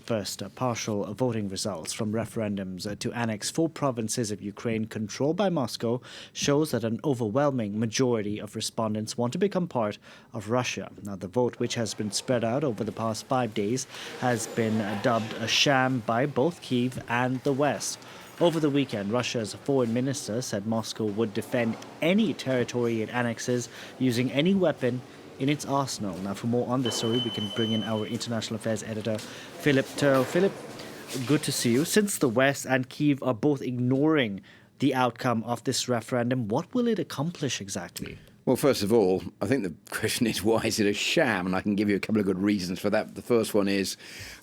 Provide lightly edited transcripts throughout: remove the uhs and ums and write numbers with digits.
first partial voting results from referendums to annex 4 provinces of Ukraine controlled by Moscow shows that an overwhelming majority of respondents want to become part of Russia. Now, the vote, which has been spread out over the past 5 days, has been dubbed a sham by both Kyiv and the West. Over the weekend, Russia's foreign minister said Moscow would defend any territory it annexes using any weapon in its arsenal. Now, for more on this story, we can bring in our international affairs editor, Philip Turle. Philip, good to see you. Since the West and Kyiv are both ignoring the outcome of this referendum, what will it accomplish exactly? Well, first of all, I think the question is, why is it a sham? And I can give you a couple of good reasons for that. The first one is,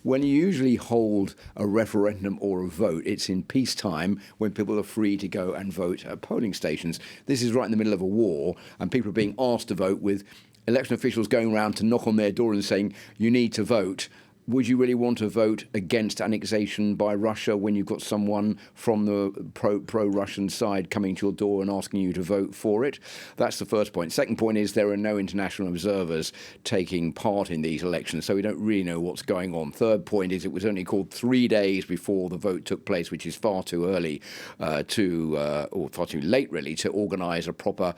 when you usually hold a referendum or a vote, it's in peacetime when people are free to go and vote at polling stations. This is right in the middle of a war, and people are being asked to vote with election officials going around to knock on their door and saying, you need to vote. Would you really want to vote against annexation by Russia when you've got someone from the pro-Russian side coming to your door and asking you to vote for it? That's the first point. Second point is there are no international observers taking part in these elections, so we don't really know what's going on. Third point is it was only called 3 days before the vote took place, which is far too early or far too late, really, to organise a proper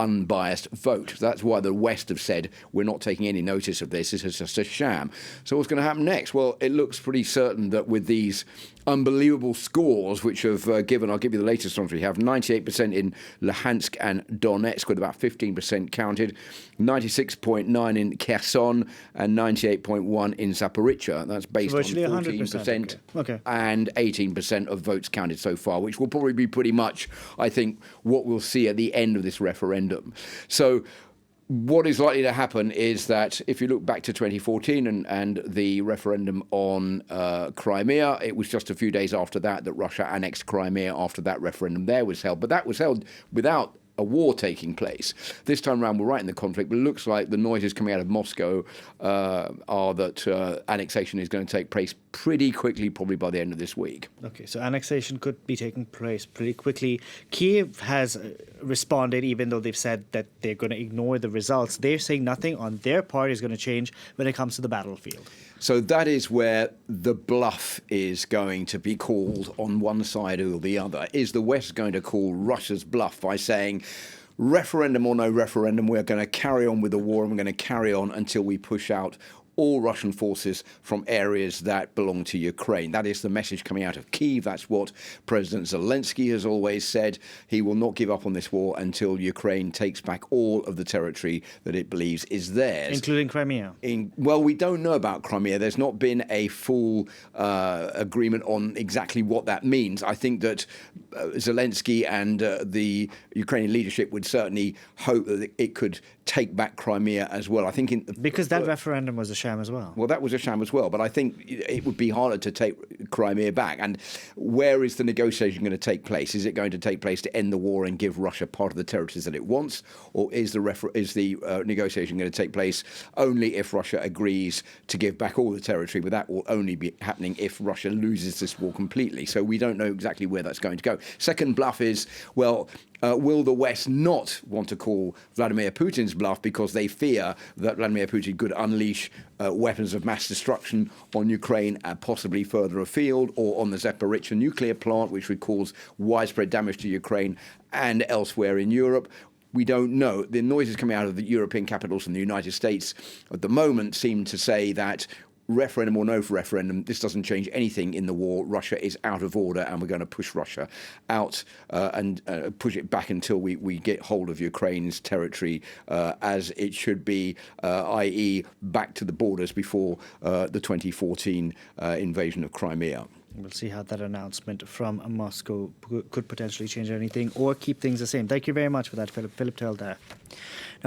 unbiased vote. That's why the West have said we're not taking any notice of this. This is just a sham. So what's going to happen next? Well, it looks pretty certain that with these unbelievable scores, which have given, I'll give you the latest ones we have, 98% in Luhansk and Donetsk, with about 15% counted, 96.9 in Kherson, and 98.1 in Zaporizhzhia. That's based on 14% and 18% of votes counted so far, which will probably be pretty much, I think, what we'll see at the end of this referendum. So what is likely to happen is that if you look back to 2014 and the referendum on Crimea, it was just a few days after that Russia annexed Crimea after that referendum there was held. But that was held without a war taking place. This time around, we're right in the conflict, but it looks like the noises coming out of Moscow are that annexation is going to take place pretty quickly, probably by the end of this week. Okay, so annexation could be taking place pretty quickly. Kyiv has responded, even though they've said that they're going to ignore the results. They're saying nothing on their part is going to change when it comes to the battlefield. So that is where the bluff is going to be called on one side or the other. Is the West going to call Russia's bluff by saying, referendum or no referendum, we're going to carry on with the war and we're going to carry on until we push out all Russian forces from areas that belong to Ukraine? That is the message coming out of Kyiv. That's what President Zelensky has always said. He will not give up on this war until Ukraine takes back all of the territory that it believes is theirs. Including Crimea? Well, we don't know about Crimea. There's not been a full agreement on exactly what that means. I think that Zelensky and the Ukrainian leadership would certainly hope that it could take back Crimea as well. I think because that referendum was a sham as well. Well, that was a sham as well, but I think it would be harder to take Crimea back. And where is the negotiation going to take place? Is it going to take place to end the war and give Russia part of the territories that it wants, or is the negotiation going to take place only if Russia agrees to give back all the territory? But that will only be happening if Russia loses this war completely. So we don't know exactly where that's going to go. Second bluff is, well, will the West not want to call Vladimir Putin's bluff because they fear that Vladimir Putin could unleash weapons of mass destruction on Ukraine and possibly further afield, or on the Zaporizhzhia nuclear plant, which would cause widespread damage to Ukraine and elsewhere in Europe? We don't know. The noises coming out of the European capitals and the United States at the moment seem to say that referendum or no referendum, this doesn't change anything in the war. Russia is out of order, and we're going to push Russia out and push it back until we get hold of Ukraine's territory as it should be, i.e. back to the borders before the 2014 invasion of Crimea. We'll see how that announcement from Moscow could potentially change anything or keep things the same. Thank you very much for that, Philip Turle there.